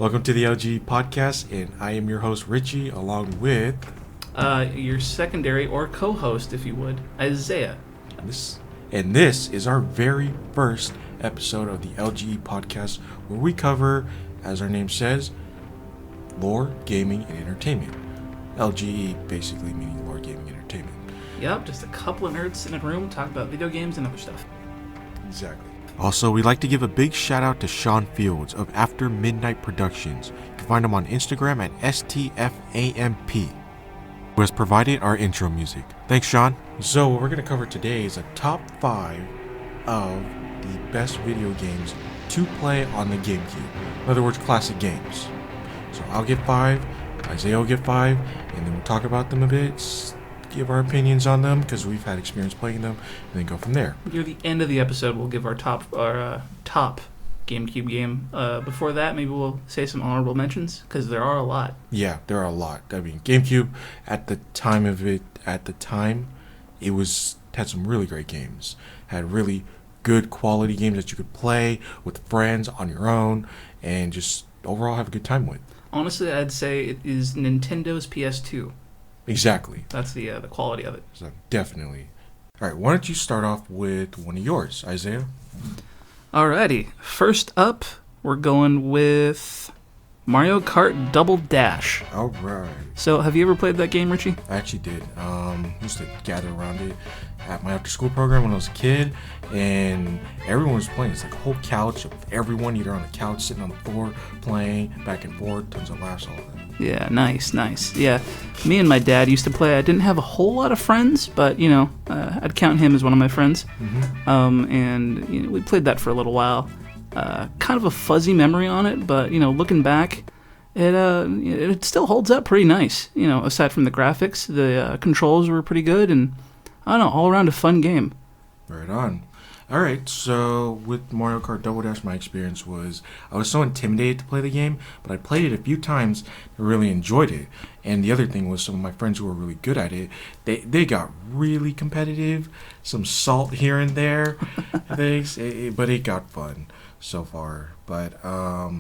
Welcome to the LGE Podcast, and I am your host, Richie, along with... your secondary or co-host, if you would, Isaiah. And this is our very first episode of the LGE Podcast, where we cover, as our name says, lore, gaming, and entertainment. LGE basically meaning lore, gaming, and entertainment. Yep, just a couple of nerds in a room talking about video games and other stuff. Exactly. Also, we'd like to give a big shout out to Sean Fields of After Midnight Productions. You can find him on Instagram at STFAMP, who has provided our intro music. Thanks, Sean. So what we're going to cover today is a top 5 of the best video games to play on the GameCube. In other words, classic games. So I'll get 5, Isaiah will get 5, and then we'll talk about them a bit, give our opinions on them because we've had experience playing them, and then go from there. Near the end of the episode, we'll give our top GameCube game. Before that, maybe we'll say some honorable mentions because there are a lot. Yeah, there are a lot. I mean, GameCube at the time, it had some really great games. Had really good quality games that you could play with friends on your own, and just overall have a good time with. Honestly, I'd say it is Nintendo's PS2. Exactly. That's the quality of it. So definitely. All right, why don't you start off with one of yours, Isaiah? Alrighty. First up, we're going with Mario Kart Double Dash. All right. So, have you ever played that game, Richie? I actually did. Used to gather around it at my after-school program when I was a kid, and everyone was playing. It's like a whole couch of everyone, either on the couch, sitting on the floor, playing back and forth, tons of laughs, all of that. Yeah, nice. Yeah, me and my dad used to play. I didn't have a whole lot of friends, but, I'd count him as one of my friends. Mm-hmm. And we played that for a little while. Kind of a fuzzy memory on it, but, looking back, it still holds up pretty nice. Aside from the graphics, the controls were pretty good, and, I don't know, all around a fun game. Right on. All right, so with Mario Kart Double Dash, my experience was I was so intimidated to play the game, but I played it a few times and really enjoyed it. And the other thing was some of my friends who were really good at it, they got really competitive, some salt here and there, things, but it got fun so far. But how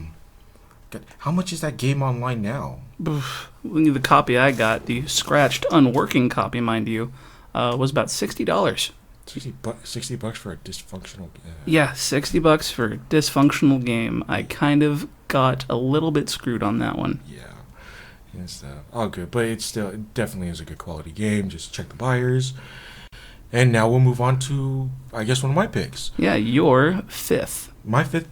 much is that game online now? The copy I got, the scratched, unworking copy, mind you, was about $60. $60 for a dysfunctional game. Yeah, $60 for a dysfunctional game. I kind of got a little bit screwed on that one. Yeah, it's all good, but it definitely is a good quality game. Just check the buyers. And now we'll move on to, I guess, one of my picks. Yeah, your fifth. My fifth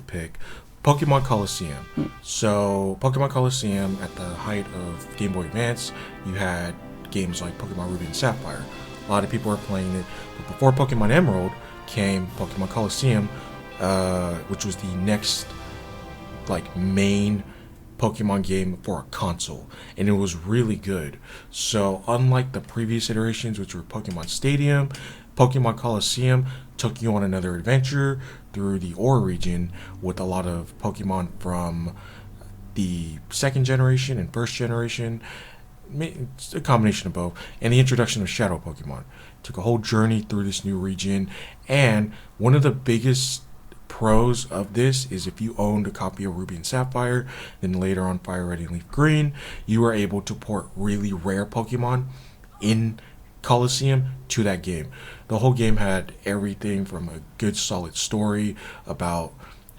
pick, Pokemon Colosseum. So Pokemon Colosseum, at the height of Game Boy Advance, you had games like Pokemon Ruby and Sapphire. A lot of people are playing it, but before Pokemon Emerald came Pokemon Colosseum, which was the next main Pokemon game for a console, and it was really good. So unlike the previous iterations, which were Pokemon Stadium, Pokemon Colosseum took you on another adventure through the Ore region with a lot of Pokemon from the second generation and first generation. It's a combination of both, and the introduction of Shadow Pokemon. Took a whole journey through this new region, and one of the biggest pros of this is if you owned a copy of Ruby and Sapphire, then later on Fire Red and Leaf Green, you were able to port really rare Pokemon in Colosseum to that game. The whole game had everything from a good solid story about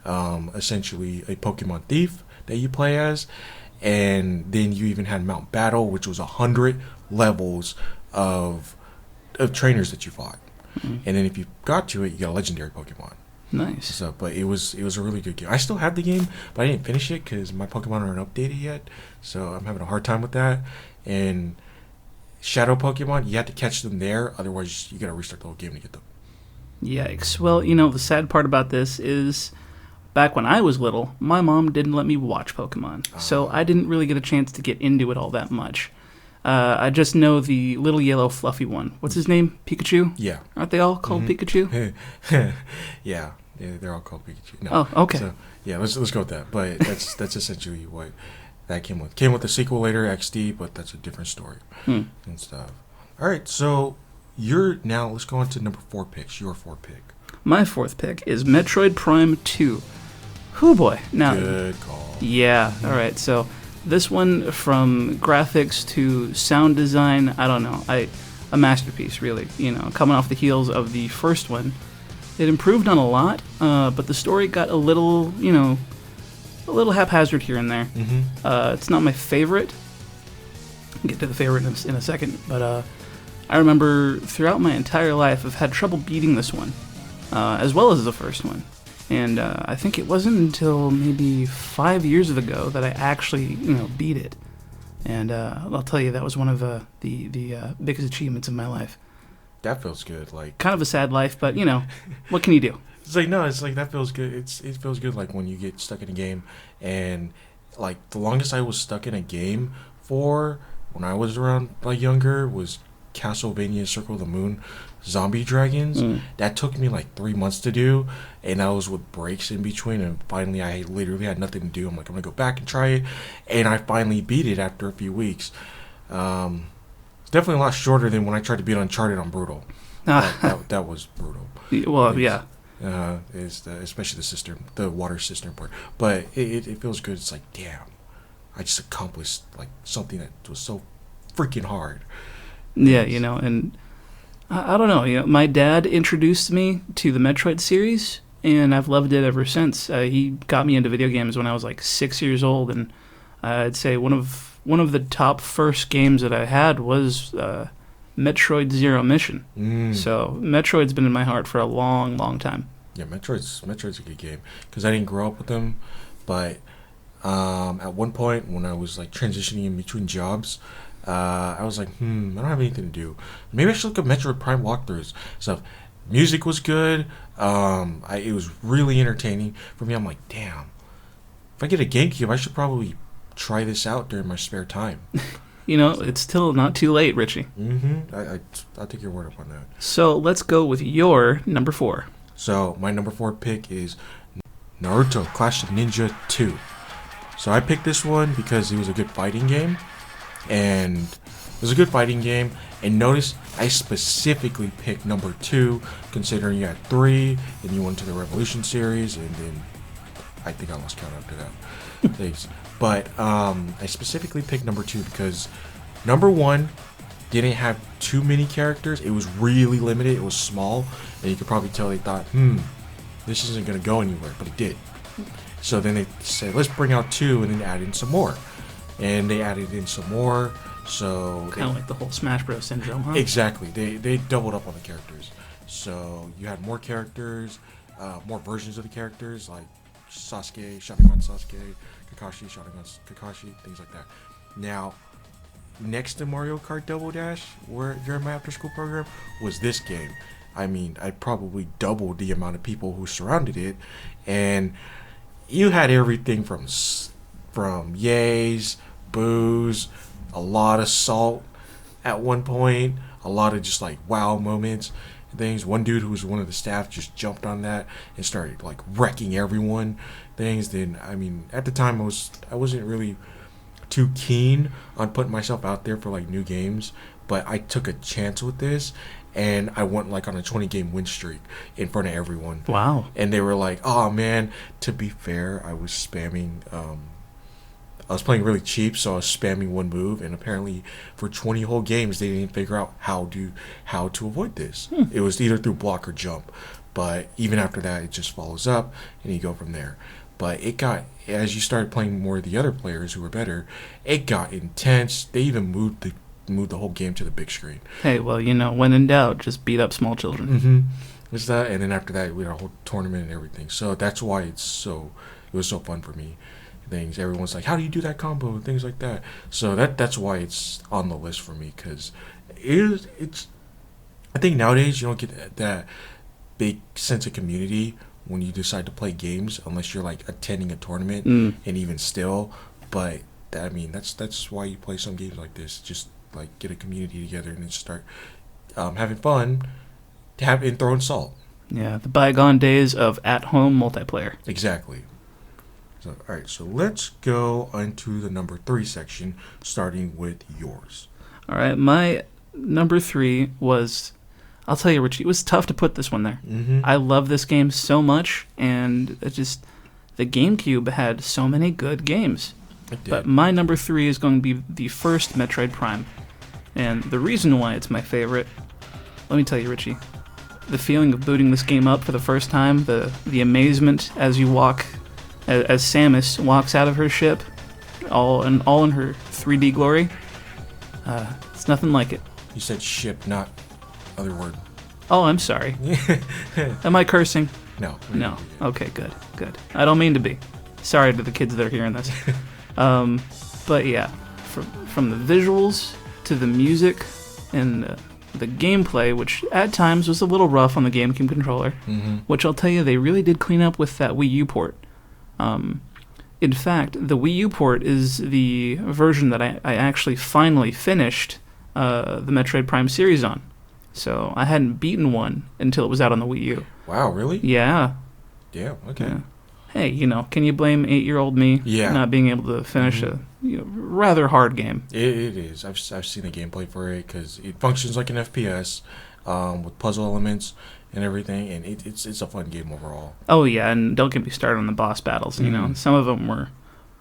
essentially a Pokemon thief that you play as, and then you even had Mount Battle, which was 100 levels of trainers that you fought. Mm-hmm. And then if you got to it, you got a legendary Pokemon. Nice. So, but it was a really good game. I still have the game, but I didn't finish it because my Pokemon aren't updated yet. So I'm having a hard time with that. And Shadow Pokemon, you have to catch them there. Otherwise, you got to restart the whole game to get them. Yikes. Well, the sad part about this is back when I was little, my mom didn't let me watch Pokemon. So I didn't really get a chance to get into it all that much. I just know the little yellow fluffy one. What's his name? Pikachu? Yeah. Aren't they all called Pikachu? Yeah, they're all called Pikachu. No. Oh, okay. So, yeah, let's go with that. But that's essentially what that came with. Came with the sequel later, XD, but that's a different story and stuff. All right, so let's go on to number 4 picks. Your 4 pick. My 4th pick is Metroid Prime 2. Whoo boy. Now, Good call. Yeah. All right. So this one, from graphics to sound design, I don't know. A masterpiece, really. Coming off the heels of the first one, it improved on a lot, but the story got a little haphazard here and there. It's not my favorite. I'll get to the favorite in a second, but I remember throughout my entire life I've had trouble beating this one, as well as the first one. And I think it wasn't until maybe 5 years ago that I actually, beat it. And I'll tell you, that was one of the biggest achievements of my life. That feels good. Like, kind of a sad life, but what can you do? It's like, no, it's like that feels good. It feels good, like when you get stuck in a game, and like the longest I was stuck in a game for when I was around like younger was Castlevania Circle of the Moon Zombie Dragons. That took me like 3 months to do, and I was with breaks in between, and finally I literally had nothing to do. I'm like, I'm gonna go back and try it, and I finally beat it after a few weeks. It's definitely a lot shorter than when I tried to beat Uncharted on Brutal. That was brutal. Well, yeah. Especially the water cistern part, but it feels good. It's like, damn, I just accomplished like something that was so freaking hard. Yeah, and I don't know. My dad introduced me to the Metroid series, and I've loved it ever since. He got me into video games when I was like 6 years old, and I'd say one of the top first games that I had was Metroid Zero Mission. So Metroid's been in my heart for a long, long time. Yeah, Metroid's a good game because I didn't grow up with them, but at one point when I was like transitioning in between jobs, I was like, I don't have anything to do. Maybe I should look at Metroid Prime walkthroughs. So, music was good. It was really entertaining for me. I'm like, damn, if I get a GameCube, I should probably try this out during my spare time. It's still not too late, Richie. I'll take your word up on that. So let's go with your number 4. So my number 4 pick is Naruto Clash of Ninja 2. So I picked this one because it was a good fighting game. And notice I specifically picked number 2, considering you had 3, and you went to the Revolution series, and then I think I lost count after that. Thanks. But I specifically picked number 2 because number 1 didn't have too many characters. It was really limited. It was small, and you could probably tell they thought, this isn't going to go anywhere, but it did. So then they said, let's bring out 2 and then add in some more. And they added in some more, so... Kind of like the whole Smash Bros. Syndrome, huh? Exactly. They doubled up on the characters. So you had more characters, more versions of the characters, like Sasuke, Sharingan Sasuke, Kakashi, Sharingan Kakashi, things like that. Now, next to Mario Kart Double Dash, where during my after-school program, was this game. I mean, I probably doubled the amount of people who surrounded it, and you had everything from yays, boos, a lot of salt at one point, a lot of just like wow moments and things. One dude who was one of the staff just jumped on that and started like wrecking everyone things. Then I mean, at the time I wasn't really too keen on putting myself out there for like new games, but I took a chance with this and I went like on a 20 game win streak in front of everyone. Wow. And they were like, oh man, to be fair, I was spamming I was playing really cheap, so I was spamming one move, and apparently for 20 whole games they didn't figure out how to avoid this. It was either through block or jump, but even after that it just follows up and you go from there. But it got, as you started playing more of the other players who were better, it got intense. They even moved the whole game to the big screen. Hey, well, when in doubt, just beat up small children. It's that, and then after that we had a whole tournament and everything. So that's why it was so fun for me. Things everyone's like, how do you do that combo and things like that. So that's why it's on the list for me, because it's I think nowadays you don't get that big sense of community when you decide to play games unless you're like attending a tournament, and even still. But I mean, that's why you play some games like this, just like get a community together and then start having fun, and throwing salt. Yeah, the bygone days of at-home multiplayer. Exactly. So, all right, so let's go into the number 3 section, starting with yours. All right, my number 3 was, I'll tell you, Richie, it was tough to put this one there. I love this game so much, and there's the GameCube had so many good games. It did. But my number 3 is going to be the first Metroid Prime. And the reason why it's my favorite, let me tell you, Richie. The feeling of booting this game up for the first time, the amazement as you walk, as Samus walks out of her ship, all in her 3D glory, it's nothing like it. You said ship, not other word. Oh, I'm sorry. Am I cursing? No. No. Okay, good. I don't mean to be. Sorry to the kids that are hearing this. But yeah, from the visuals to the music and the gameplay, which at times was a little rough on the GameCube controller, which I'll tell you they really did clean up with that Wii U port. In fact, the Wii U port is the version that I actually finally finished the Metroid Prime series on. So I hadn't beaten one until it was out on the Wii U. Wow, really? Yeah. Yeah, okay. Yeah. Hey, can you blame 8-year-old me not being able to finish a rather hard game? It is. I've seen the gameplay for it because it functions like an FPS with puzzle elements and everything, and it's a fun game overall. Oh yeah, and don't get me started on the boss battles. Some of them were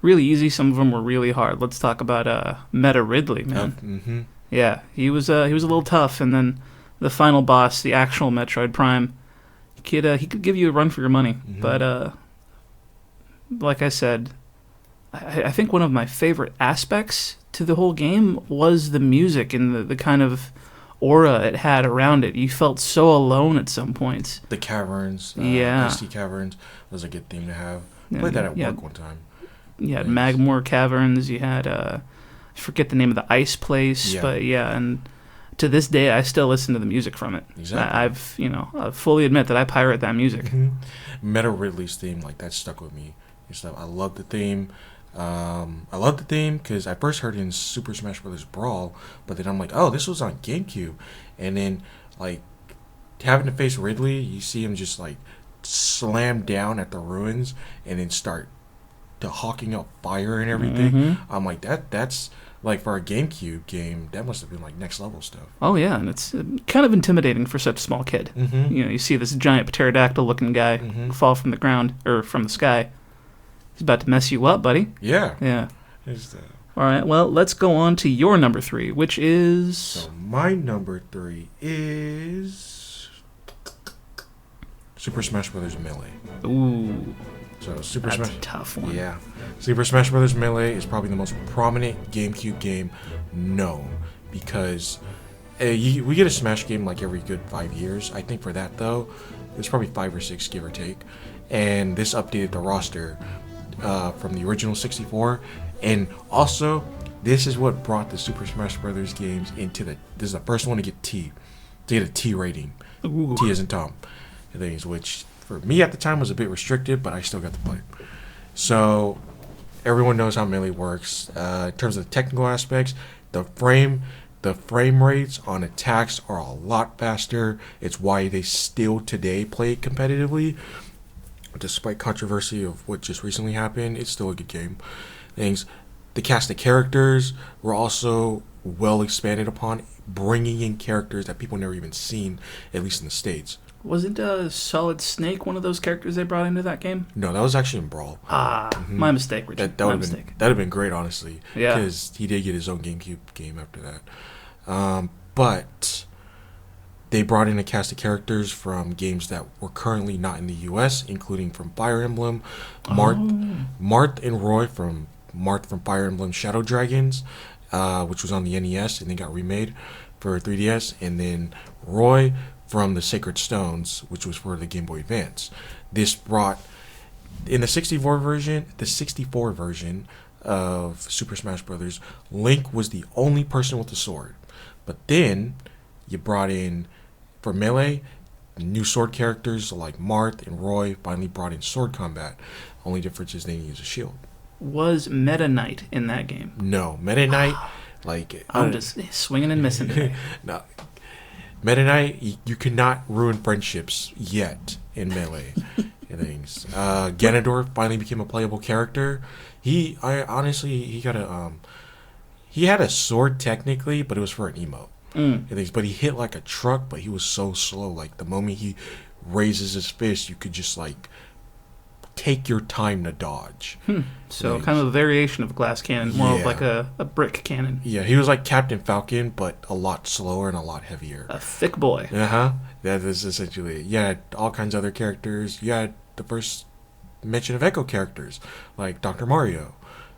really easy, some of them were really hard. Let's talk about Meta Ridley, man. Yeah, he was a little tough, and then the final boss, the actual Metroid Prime, he could give you a run for your money, but like I said, I think one of my favorite aspects to the whole game was the music and the kind of aura it had around it. You felt so alone at some points. The caverns, SD caverns, was a good theme to have. Played that at work one time. You had Magmore Caverns. You had I forget the name of the ice place, but and to this day I still listen to the music from it. Exactly. I fully admit that I pirate that music. Meta Ridley's theme, like that stuck with me. I love the theme. I love the theme because I first heard it in Super Smash Bros. Brawl, but then I'm like, oh, this was on GameCube, and then like having to face Ridley, you see him just like slam down at the ruins and then start to hawking up fire and everything. I'm like, that's like for a GameCube game, that must have been like next level stuff. Oh yeah, and it's kind of intimidating for such a small kid. You see this giant pterodactyl looking guy fall from the ground or from the sky. He's about to mess you up, buddy. Yeah. All right, well, let's go on to your number 3, which is... So my number 3 is Super Smash Bros. Melee. Ooh. So That's a tough one. Yeah. Super Smash Bros. Melee is probably the most prominent GameCube game known because we get a Smash game like every good 5 years. I think for that, though, it's probably 5 or 6, give or take. And this updated the roster from the original 64, and also this is what brought the Super Smash Brothers games into this is the first one to get a T rating. Ooh. T as in Tom, things which for me at the time was a bit restricted, but I still got to play. So everyone knows how Melee works. In terms of the technical aspects, the frame rates on attacks are a lot faster. It's why they still today play it competitively. Despite controversy of what just recently happened, it's still a good game. The cast of characters were also well expanded upon, bringing in characters that people never even seen, at least in the States. Wasn't Solid Snake one of those characters they brought into that game? No, that was actually in Brawl. My mistake, Richard. That'd have been great, honestly. Yeah. Because he did get his own GameCube game after that. But they brought in a cast of characters from games that were currently not in the U.S., including from Fire Emblem, Marth and Roy from Fire Emblem Shadow Dragons, which was on the NES and then got remade for 3DS, and then Roy from the Sacred Stones, which was for the Game Boy Advance. This brought, in the 64 version of Super Smash Bros., Link was the only person with a sword. But then you brought in, for Melee, new sword characters like Marth and Roy finally brought in sword combat. Only difference is they use a shield. Was Meta Knight in that game? No, Meta Knight, I'm just swinging and missing today. No, Meta Knight, you cannot ruin friendships yet in Melee. Things. Ganondorf finally became a playable character. He had a sword technically, but it was for an emote. But he hit like a truck, but he was so slow. Like the moment he raises his fist, you could just like take your time to dodge. So kind of a variation of a glass cannon, more of like a brick cannon. Yeah, he was like Captain Falcon, but a lot slower and a lot heavier. A thick boy. That is essentially it. You had all kinds of other characters. You had the first mention of Echo characters, like Dr. Mario,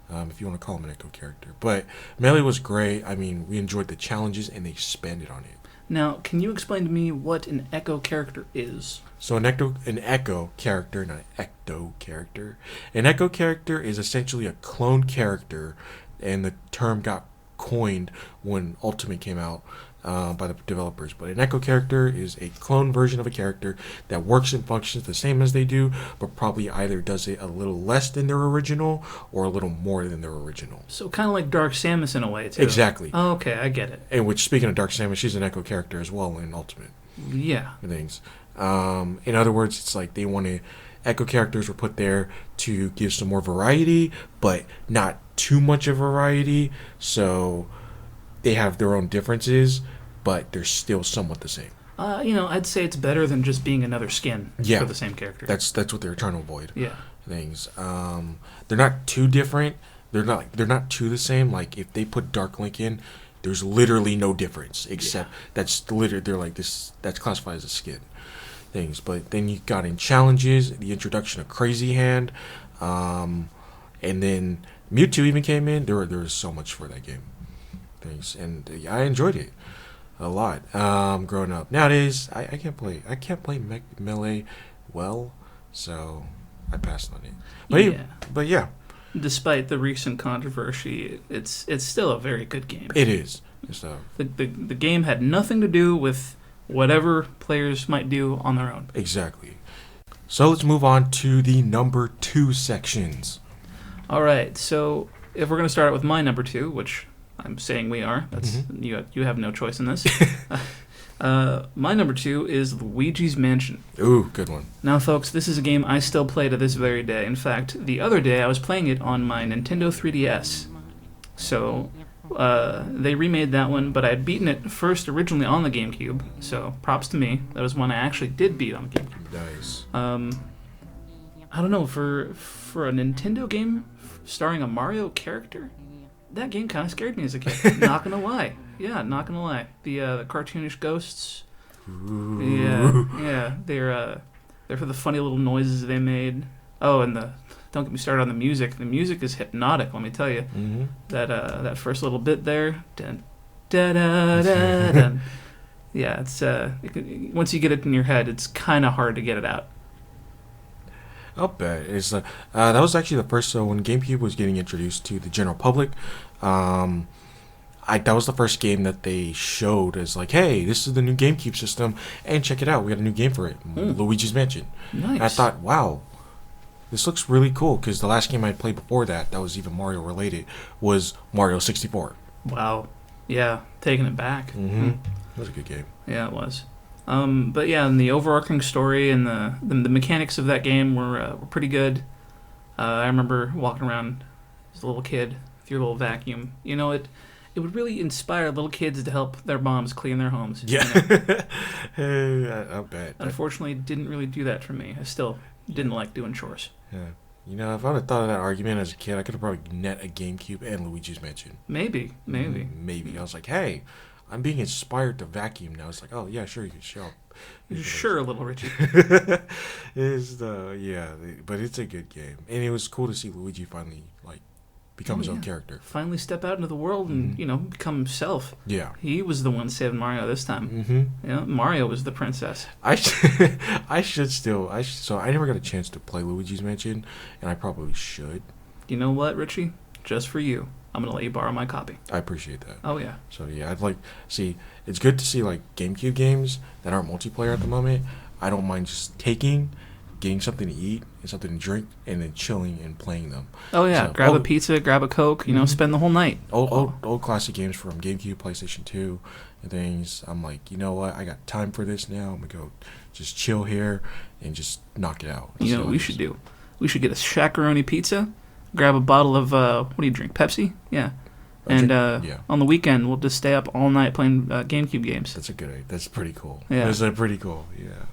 if you want to call him an Echo character. But Melee was great. I mean, we enjoyed the challenges, and they expanded on it. Now, can you explain to me what an Echo character is? So an Echo character, not an Ecto character. An Echo character is essentially a clone character, and the term got coined when Ultimate came out by the developers. But an Echo character is a clone version of a character that works and functions the same as they do, but probably either does it a little less than their original or a little more than their original. So kind of like Dark Samus in a way, too. Exactly. Oh, okay, I get it. And which, speaking of Dark Samus, she's an Echo character as well in Ultimate. Yeah. Things. In other words, it's like they wanted Echo characters were put there to give some more variety, but not too much of variety. So they have their own differences, but they're still somewhat the same. I'd say it's better than just being another skin for the same character. That's what they're trying to avoid. Yeah. Things. They're not too different. They're not too the same. Like if they put Dark Link in, there's literally no difference except that's literally they're like this. That's classified as a skin. Things. But then you got in challenges, the introduction of Crazy Hand, and then Mewtwo even came in. There was so much for that game. Things. And I enjoyed it a lot growing up. Nowadays I can't play Melee well, so I passed on it. But yeah. Despite the recent controversy, it's still a very good game. It is. The game had nothing to do with whatever players might do on their own. Exactly. So let's move on to the number 2 sections. All right. So if we're going to start out with my number 2, which I'm saying we are, that's you have no choice in this. My number 2 is Luigi's Mansion. Ooh, good one. Now, folks, this is a game I still play to this very day. In fact, the other day I was playing it on my Nintendo 3DS. So they remade that one, but I had beaten it first originally on the GameCube. So props to me. That was one I actually did beat on the GameCube. Nice. I don't know, for a Nintendo game starring a Mario character, that game kind of scared me as a kid. Not gonna lie. Yeah, not gonna lie. The cartoonish ghosts. Ooh. Yeah. They're for the funny little noises they made. Oh, and don't get me started on the music. The music is hypnotic. Let me tell you. Mm-hmm. That first little bit there. Dun, da, da, da, dun. Yeah, it's once you get it in your head, it's kind of hard to get it out. I'll bet. It's that was actually the first. So when GameCube was getting introduced to the general public, that was the first game that they showed as like, hey, this is the new GameCube system, and check it out, we got a new game for it, Luigi's Mansion. Nice. And I thought, wow, this looks really cool, because the last game I played before that was even Mario related, was Mario 64. Wow. Yeah, taking it back. Mm-hmm. It was a good game. Yeah, it was. But yeah, and the overarching story and the mechanics of that game were pretty good. I remember walking around as a little kid with your little vacuum. You know, it would really inspire little kids to help their moms clean their homes. Yeah. You know? Hey, I'll bet. Unfortunately, it didn't really do that for me. I still didn't like doing chores. Yeah. You know, if I would have thought of that argument as a kid, I could have probably net a GameCube and Luigi's Mansion. Maybe. Maybe. I was like, hey, I'm being inspired to vacuum now. It's like, oh, yeah, sure, you can show up. Sure, little Richie. But it's a good game. And it was cool to see Luigi finally, become his own character. Finally step out into the world and, become himself. Yeah. He was the one saving Mario this time. Mm-hmm. Yeah, Mario was the princess. So I never got a chance to play Luigi's Mansion, and I probably should. You know what, Richie? Just for you, I'm going to let you borrow my copy. I appreciate that. Oh, yeah. So, yeah, it's good to see, GameCube games that aren't multiplayer at the moment. I don't mind just getting something to eat and something to drink, and then chilling and playing them. Oh, yeah. Grab a pizza, grab a Coke, spend the whole night. Old classic games from GameCube, PlayStation 2, and things. I'm like, you know what? I got time for this now. I'm going to go just chill here and just knock it out. You know what we should do? We should get a shakaroni pizza, grab a bottle of, what do you drink, Pepsi? Yeah. And on the weekend, we'll just stay up all night playing GameCube games. That's pretty cool. Yeah. That's pretty cool, yeah.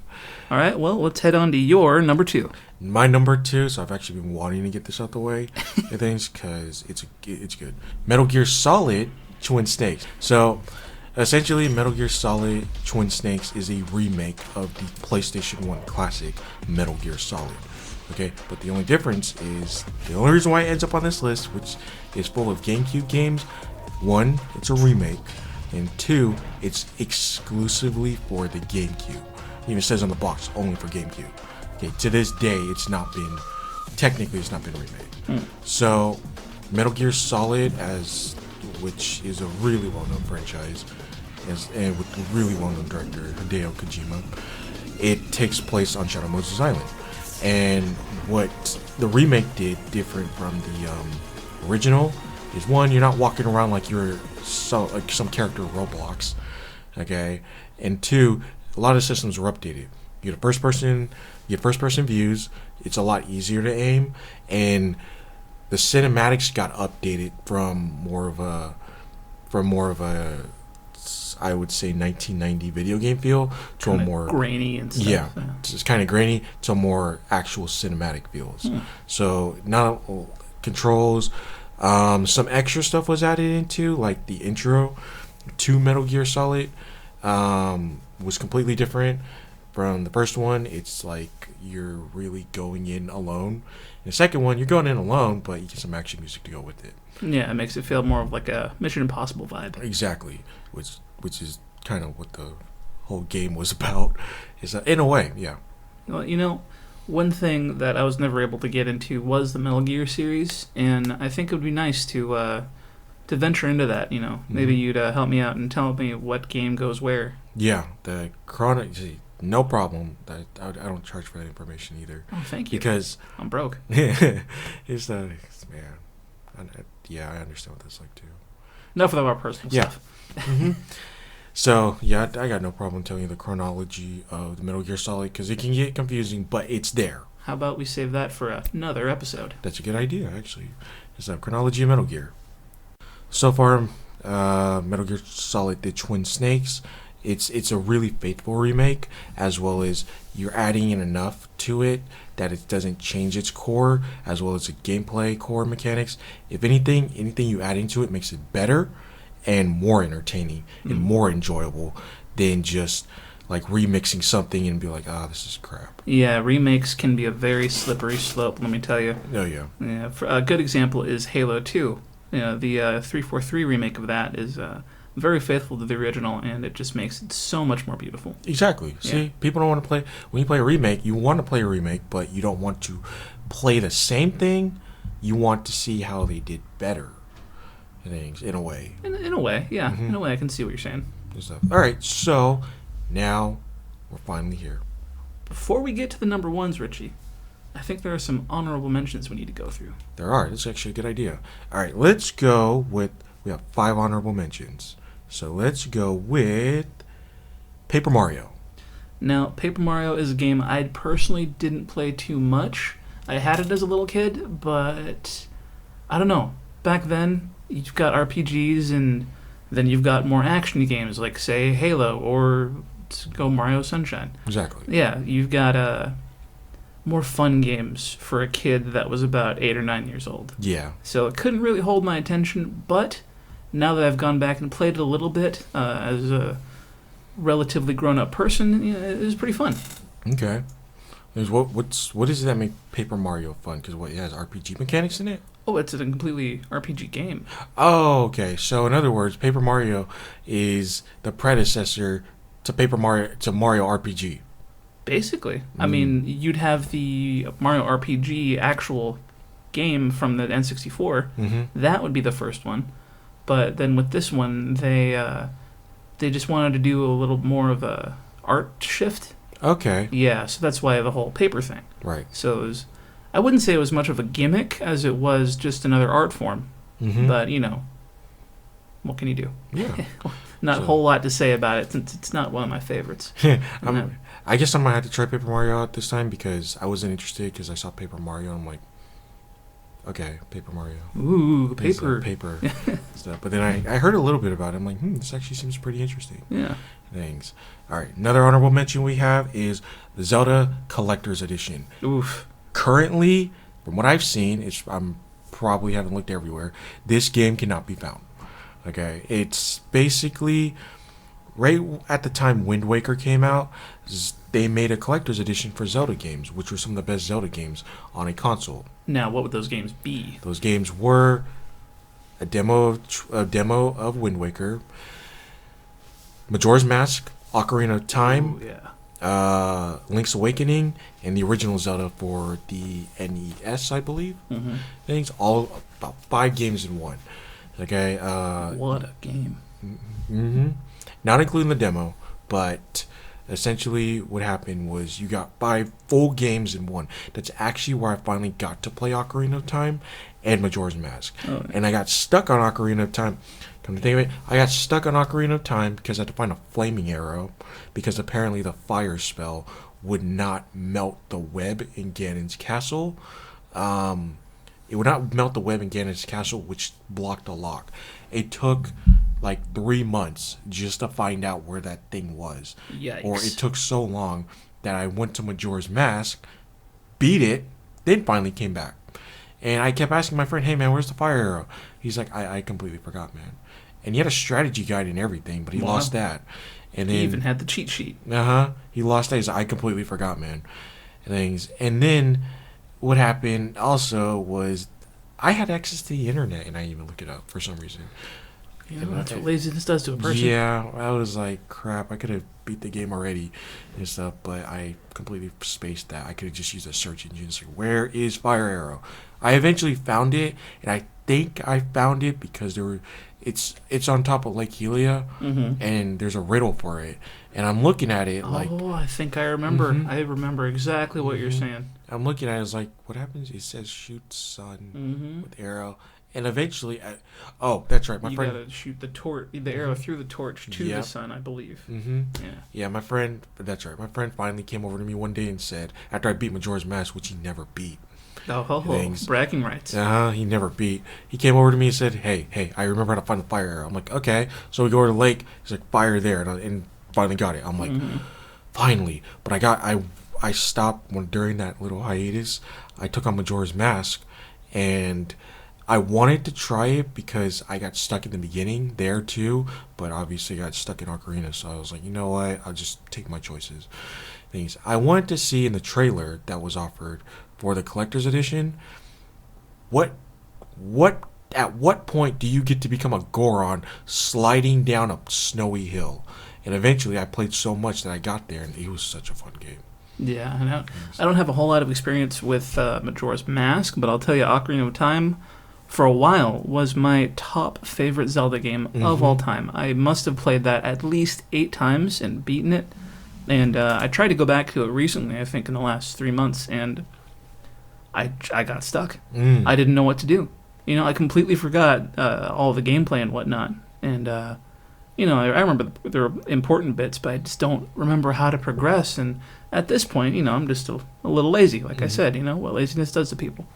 All right, well, let's head on to your number 2. My number 2, so I've actually been wanting to get this out the way, I think, because it's good. Metal Gear Solid Twin Snakes. So, essentially, Metal Gear Solid Twin Snakes is a remake of the PlayStation 1 classic Metal Gear Solid. Okay, but the only difference is, the only reason why it ends up on this list, which is full of GameCube games, 1, it's a remake, and 2, it's exclusively for the GameCube. It even says on the box, only for GameCube. Okay, to this day, it's not been remade. So, Metal Gear Solid, which is a really well-known franchise, and with a really well-known director, Hideo Kojima, it takes place on Shadow Moses Island. And what the remake did different from the original is, 1, you're not walking around like you're some character of Roblox, okay? And 2, a lot of systems were updated. You get first person views. It's a lot easier to aim, and the cinematics got updated from more of a I would say 1990 video game feel to kinda a more grainy and stuff. Yeah, it's kind of grainy to more actual cinematic feels. So not controls. Some extra stuff was added into, like the intro to Metal Gear Solid was completely different from the first one. It's like you're really going in alone. In the second one, you're going in alone, but you get some action music to go with it. Yeah, it makes it feel more of like a Mission Impossible vibe. Exactly, which is kind of what the whole game was about. Is in a way, yeah. Well, one thing that I was never able to get into was the Metal Gear series, and I think it would be nice to venture into that. Maybe you'd help me out and tell me what game goes where. Yeah, the Chrono. No problem. I don't charge for that information either. Oh, thank you. Because I'm broke. it's man. I understand what that's like too. Enough of our personal stuff. So, yeah, I got no problem telling you the chronology of the Metal Gear Solid, because it can get confusing, but it's there. How about we save that for another episode? That's a good idea, actually. It's a chronology of Metal Gear. So far, Metal Gear Solid The Twin Snakes, it's a really faithful remake, as well as you're adding in enough to it that it doesn't change its core, as well as the gameplay core mechanics. If anything you add into it makes it better and more entertaining and more enjoyable than just like remixing something and be like, this is crap. Yeah, remakes can be a very slippery slope, let me tell you. Oh, yeah. Yeah, a good example is Halo 2. The 343 remake of that is very faithful to the original, and it just makes it so much more beautiful. Exactly. Yeah. See, people don't want to play... When you play a remake, you want to play a remake, but you don't want to play the same thing. You want to see how they did better. In a way. In a way, yeah. In a way, I can see what you're saying. All right, so now we're finally here. Before we get to the number ones, Richie, I think there are some honorable mentions we need to go through. There are. That's actually a good idea. All right, let's go with... We have 5 honorable mentions. So let's go with Paper Mario. Now, Paper Mario is a game I personally didn't play too much. I had it as a little kid, but I don't know. Back then, you've got RPGs, and then you've got more action games, like, say, Halo, or go Mario Sunshine. Exactly. Yeah, you've got more fun games for a kid that was about 8 or 9 years old. Yeah. So it couldn't really hold my attention, but now that I've gone back and played it a little bit as a relatively grown-up person, it was pretty fun. Okay. What is it that make Paper Mario fun? Because it has RPG mechanics in it? Oh, it's a completely RPG game. Oh, okay. So in other words, Paper Mario is the predecessor to Mario RPG. Basically. I mean, you'd have the Mario RPG actual game from the N64. That would be the first one. But then with this one, they just wanted to do a little more of a art shift. Okay. Yeah, so that's why the whole paper thing. Right. So I wouldn't say it was much of a gimmick as it was just another art form. But, what can you do? Yeah. Not a whole lot to say about it since it's not one of my favorites. I guess I might have to try Paper Mario out this time because I wasn't interested because I saw Paper Mario and I'm like, okay, Paper Mario. Ooh, paper. Paper stuff. But then I heard a little bit about it. I'm like, this actually seems pretty interesting. Yeah. Things. All right, another honorable mention we have is the Zelda Collector's Edition. Oof. Currently, from what I've seen, I'm probably haven't looked everywhere. This game cannot be found. Okay, it's basically right at the time Wind Waker came out. They made a collector's edition for Zelda games, which were some of the best Zelda games on a console. Now, what would those games be? Those games were a demo of Wind Waker, Majora's Mask, Ocarina of Time, Ooh, yeah. Link's Awakening, and the original Zelda for the NES, I believe. Mm-hmm. Things all about 5 games in one. Okay. What a game. Mm-hmm. Not including the demo, but essentially what happened was you got 5 full games in one. That's actually where I finally got to play Ocarina of Time and Majora's Mask. Oh, yeah. And I got stuck on Ocarina of Time. Come to think of it, I got stuck on Ocarina of Time because I had to find a flaming arrow, because apparently the fire spell would not melt the web in Ganon's castle. It would not melt the web in Ganon's castle, which blocked the lock. It took like 3 months just to find out where that thing was. Yikes. Or it took so long that I went to Majora's Mask, beat it, then finally came back. And I kept asking my friend, hey man, where's the fire arrow? He's like, I completely forgot, man. And he had a strategy guide and everything, but he lost that. And then He even had the cheat sheet. He lost that. He's like, I completely forgot, man. And then what happened also was I had access to the internet and I didn't even look it up for some reason. Yeah, that's what laziness does to a person. Yeah, I was like, crap, I could have beat the game already and stuff, but I completely spaced that. I could have just used a search engine. It's like, where is Fire Arrow? I eventually found it, and I think I found it because it's on top of Lake Helia, and there's a riddle for it. And I'm looking at it like... Oh, I think I remember. I remember exactly what you're saying. I'm looking at it, it's like, what happens? It says shoot sun with arrow. And eventually... oh, that's right. My friend... You gotta shoot the arrow through the torch to the sun, I believe. Yeah, my friend... That's right. My friend finally came over to me one day and said, after I beat Majora's Mask, which he never beat. Bragging rights. He never beat. He came over to me and said, hey, I remember how to find the fire arrow. I'm like, okay. So we go to the lake. He's like, fire there. And finally got it. I'm like, finally. But I stopped during that little hiatus. I took on Majora's Mask, and I wanted to try it because I got stuck in the beginning there too, but obviously got stuck in Ocarina, so I was like, you know what, I'll just take my choices. I wanted to see in the trailer that was offered for the collector's edition, at what point do you get to become a Goron sliding down a snowy hill? And eventually I played so much that I got there, and it was such a fun game. Yeah, I don't have a whole lot of experience with Majora's Mask, but I'll tell you, Ocarina of Time, for a while, was my top favorite Zelda game of all time. I must have played that at least 8 times and beaten it. And I tried to go back to it recently, I think in the last 3 months, and I got stuck. I didn't know what to do. I completely forgot all the gameplay and whatnot. And, I remember there were important bits, but I just don't remember how to progress. And at this point, I'm just a little lazy, like I said, what laziness does to people.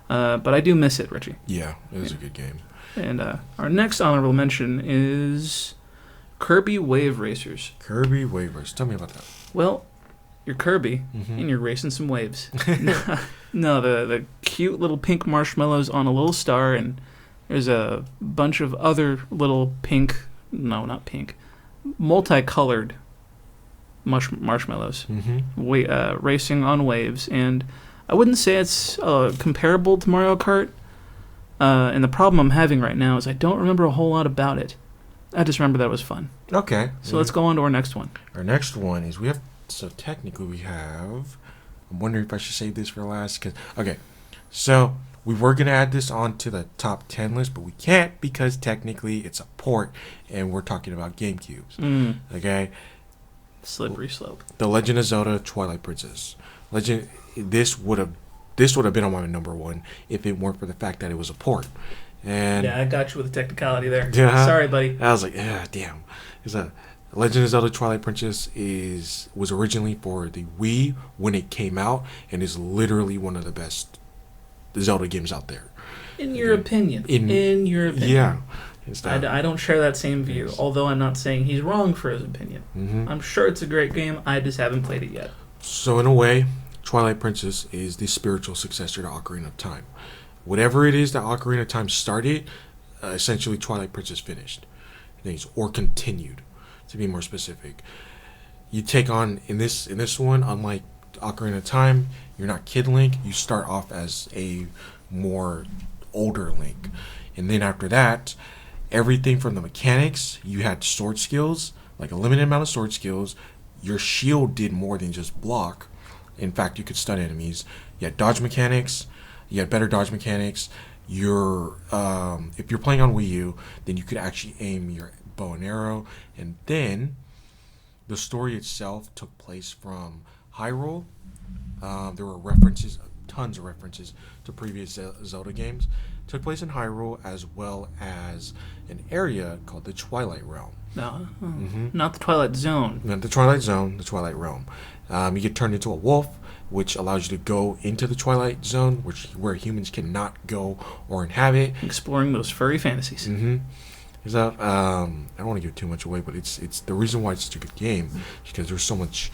But I do miss it, Richie. Yeah, it was a good game. And our next honorable mention is Kirby Wave Racers. Kirby Wave Racers. Tell me about that. Well, you're Kirby, and you're racing some waves. No, the cute little pink marshmallows on a little star, and there's a bunch of other little multicolored marshmallows racing on waves. And I wouldn't say it's comparable to Mario Kart. And the problem I'm having right now is I don't remember a whole lot about it. I just remember that it was fun. Okay. So let's go on to our next one. Our next one is technically we have... I'm wondering if I should save this for last. So we were going to add this onto the top 10 list, but we can't because technically it's a port and we're talking about GameCubes. Okay? Slippery slope. The Legend of Zelda Twilight Princess. This would have been on my number 1 if it weren't for the fact that it was a port. And yeah, I got you with the technicality there. Yeah, sorry, buddy. I was like, damn. Legend of Zelda Twilight Princess was originally for the Wii when it came out, and is literally one of the best Zelda games out there. In your opinion. In your opinion. Yeah. I don't share that same view, although I'm not saying he's wrong for his opinion. Mm-hmm. I'm sure it's a great game. I just haven't played it yet. So in a way, Twilight Princess is the spiritual successor to Ocarina of Time. Whatever it is that Ocarina of Time started, essentially Twilight Princess finished. Or continued, to be more specific. You take on, in this one, unlike Ocarina of Time, you're not Kid Link. You start off as a more older Link. And then after that, everything from the mechanics, you had sword skills, like a limited amount of sword skills. Your shield did more than just block. In fact, you could stun enemies. You had dodge mechanics. You had better dodge mechanics. If you're playing on Wii U, then you could actually aim your bow and arrow. And then the story itself took place from Hyrule. There were tons of references to previous Zelda games. Took place in Hyrule, as well as an area called the Twilight Realm. No, not the Twilight Zone. Not the Twilight Zone, the Twilight Realm. You get turned into a wolf, which allows you to go into the Twilight Zone, where humans cannot go or inhabit. Exploring those furry fantasies. Mm-hmm. So, I don't want to give too much away, but it's the reason why it's such a good game is because there's so much.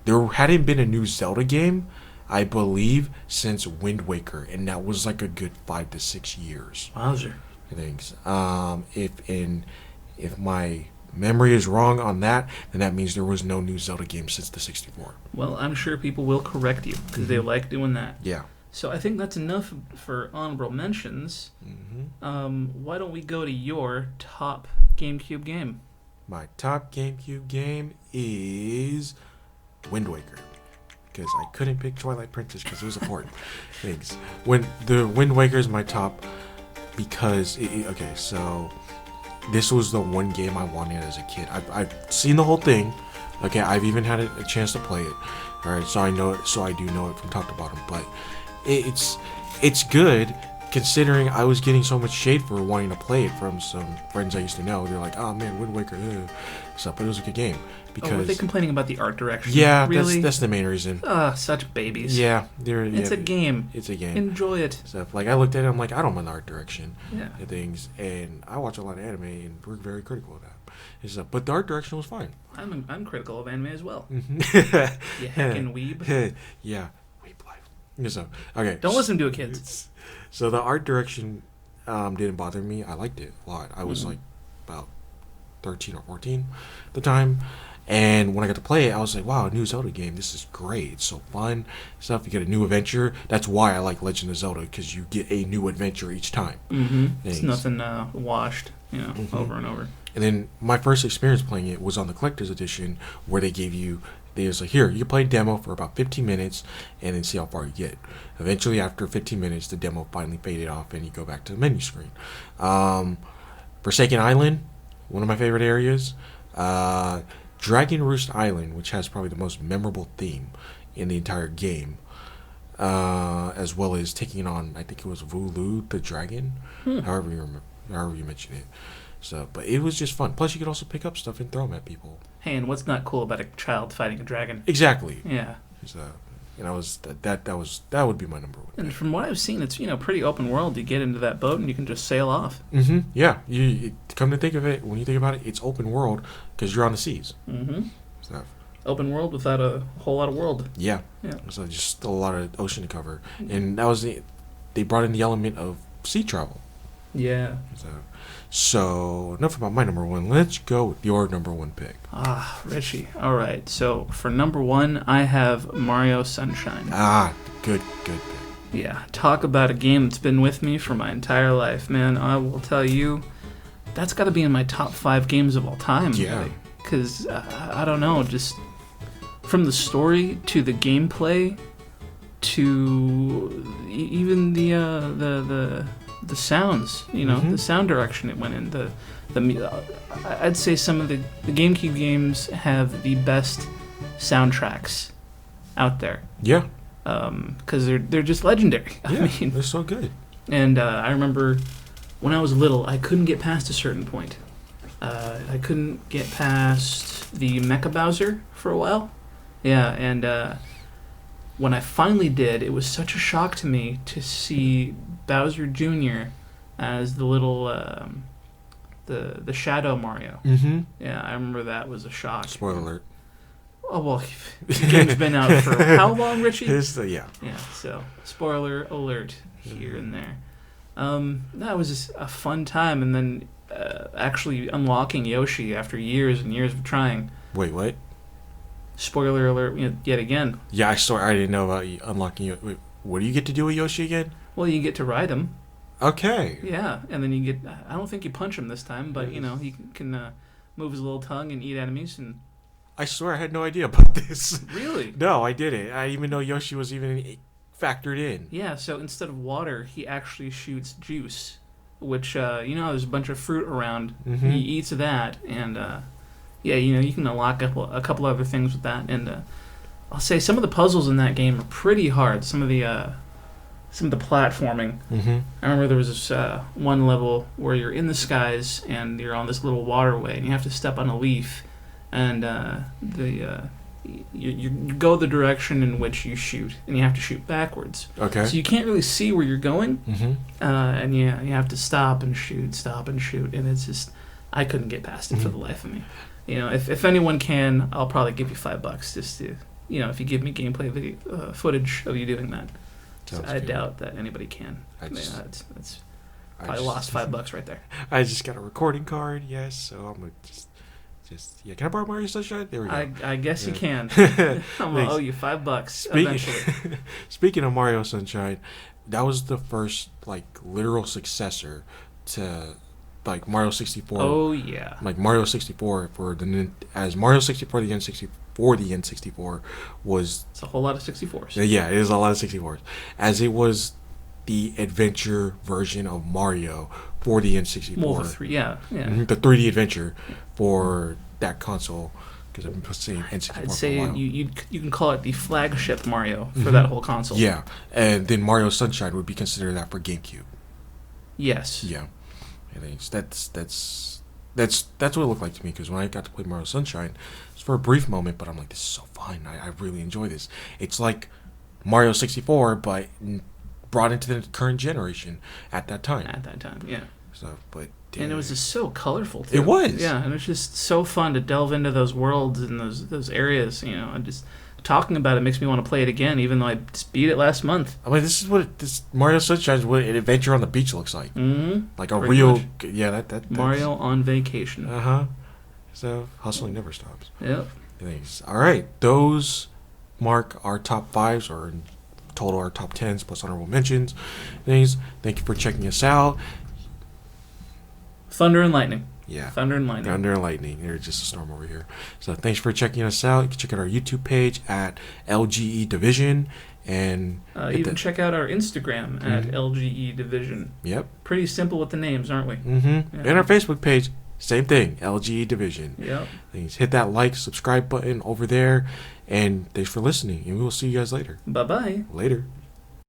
There hadn't been a new Zelda game, I believe, since Wind Waker, and that was like a good 5 to 6 years. Wowzer. I think. If my memory is wrong on that, then that means there was no new Zelda game since the 64. Well, I'm sure people will correct you because they like doing that. Yeah. So I think that's enough for honorable mentions. Mm-hmm. Why don't we go to your top GameCube game? My top GameCube game is Wind Waker, because I couldn't pick Twilight Princess because it was a port. Thanks. When the Wind Waker is my top because so this was the one game I wanted as a kid. I've seen the whole thing. Okay, I've even had a chance to play it. All right, so I know it. So I do know it from top to bottom. But it's good considering I was getting so much shade for wanting to play it from some friends I used to know. They're like, "Oh man, Wind Waker," so but it was a good game. Because were they complaining about the art direction? Yeah, really? that's the main reason. Such babies. Yeah, it's a game. It's a game. Enjoy it. So, like, I looked at it, I'm like, I don't mind the art direction and things, and I watch a lot of anime, and we're very critical of that. But the art direction was fine. I'm critical of anime as well. Mm-hmm. You heckin' weeb. Yeah, weeb life. So, okay. Don't listen to it, kids. So the art direction didn't bother me. I liked it a lot. I was like about 13 or 14 at the time. And when I got to play it, I was like, wow, a new Zelda game. This is great. It's so fun. Stuff. You get a new adventure. That's why I like Legend of Zelda, because you get a new adventure each time. Mm-hmm. It's nothing washed, over and over. And then my first experience playing it was on the Collector's Edition, where they was like, here, you can play a demo for about 15 minutes and then see how far you get. Eventually, after 15 minutes, the demo finally faded off and you go back to the menu screen. Forsaken Island, one of my favorite areas. Dragon Roost Island, which has probably the most memorable theme in the entire game, as well as taking on, I think it was Vulu the dragon, however you mention it. So, but it was just fun. Plus, you could also pick up stuff and throw them at people. Hey, and what's not cool about a child fighting a dragon? Exactly. Yeah. So, that would be my number one. And from what I've seen, it's pretty open world. You get into that boat and you can just sail off. Mm-hmm. Yeah. You come to think of it, when you think about it, it's open world because you're on the seas. Mm-hmm. So, open world without a whole lot of world. Yeah. Yeah. So just a lot of ocean to cover, and that was they brought in the element of sea travel. Yeah. So enough about my number one. Let's go with your number one pick. Richie. All right. So for number one, I have Mario Sunshine. Good pick. Yeah. Talk about a game that's been with me for my entire life, man. I will tell you, that's got to be in my top 5 games of all time. Yeah. Because I don't know, just from the story to the gameplay to even the sounds, the sound direction it went in. I'd say some of the GameCube games have the best soundtracks out there. Yeah. Because they're just legendary. Yeah, I mean, they're so good. And I remember when I was little, I couldn't get past a certain point. I couldn't get past the Mecha Bowser for a while. Yeah, and when I finally did, it was such a shock to me to see Bowser Jr. as the little the Shadow Mario. Mm-hmm. Yeah, I remember that was a shock. Spoiler alert. Oh, well, the game's been out for how long, Richie? Yeah. Yeah, so spoiler alert here and there. That was just a fun time, and then actually unlocking Yoshi after years and years of trying. Wait, what? Spoiler alert yet again. Yeah, I didn't know about unlocking Yoshi. Wait, what do you get to do with Yoshi again? Well, you get to ride him. Okay. Yeah, and then you get... I don't think you punch him this time, but, he can move his little tongue and eat enemies. And I swear I had no idea about this. Really? No, I didn't. I even know Yoshi was even factored in. Yeah, so instead of water, he actually shoots juice, which, there's a bunch of fruit around. Mm-hmm. He eats that, and, you can unlock a couple other things with that. And I'll say some of the puzzles in that game are pretty hard. Some of the platforming. Mm-hmm. I remember there was this one level where you're in the skies and you're on this little waterway and you have to step on a leaf, and you go the direction in which you shoot, and you have to shoot backwards. Okay. So you can't really see where you're going, mm-hmm. And you have to stop and shoot, and it's just I couldn't get past it for the life of me. If anyone can, I'll probably give you $5 just to if you give me gameplay video, footage of you doing that. I doubt that anybody can. That's probably lost $5 right there. I just got a recording card, yes, so I'm gonna just can I borrow Mario Sunshine? There we go. I guess you can. I'm gonna owe you $5 eventually. Speaking of Mario Sunshine, that was the first literal successor to Mario 64. Oh yeah. Mario 64 as Mario 64 the N64 was. It's a whole lot of 64s. Yeah, it is a lot of 64s. As it was the adventure version of Mario for the N64. Well, the 3D adventure for that console, because I've been saying N64 I'd say for a while. you can call it the flagship Mario for that whole console. Yeah, and then Mario Sunshine would be considered that for GameCube. Yes. Yeah, I think that's what it looked like to me, because when I got to play Mario Sunshine, it was for a brief moment, but I'm like, this is so fun. I really enjoy this. It's like Mario 64, but brought into the current generation at that time. Yeah. So, but and it was just so colorful too. It was. Yeah, and it's just so fun to delve into those worlds and those areas. And just talking about it makes me want to play it again, even though I just beat it last month. I mean, this is what this Mario Sunshine is what an adventure on the beach looks like. Mm-hmm. Like a real, that's Mario on vacation. So hustling never stops. Yep. Thanks. All right, those mark our top 5s, or in total our top 10s plus honorable mentions. Thanks. Thank you for checking us out. Thunder and lightning. Yeah. Thunder and lightning. Thunder and lightning. There's just a storm over here. So thanks for checking us out. You can check out our YouTube page at LGE Division, and even check out our Instagram at LGE Division. Yep. Pretty simple with the names, aren't we? Mm-hmm. Yeah. And our Facebook page, same thing, LGE Division. Yep. Thanks. Hit that subscribe button over there, and thanks for listening. And we will see you guys later. Bye-bye. Later.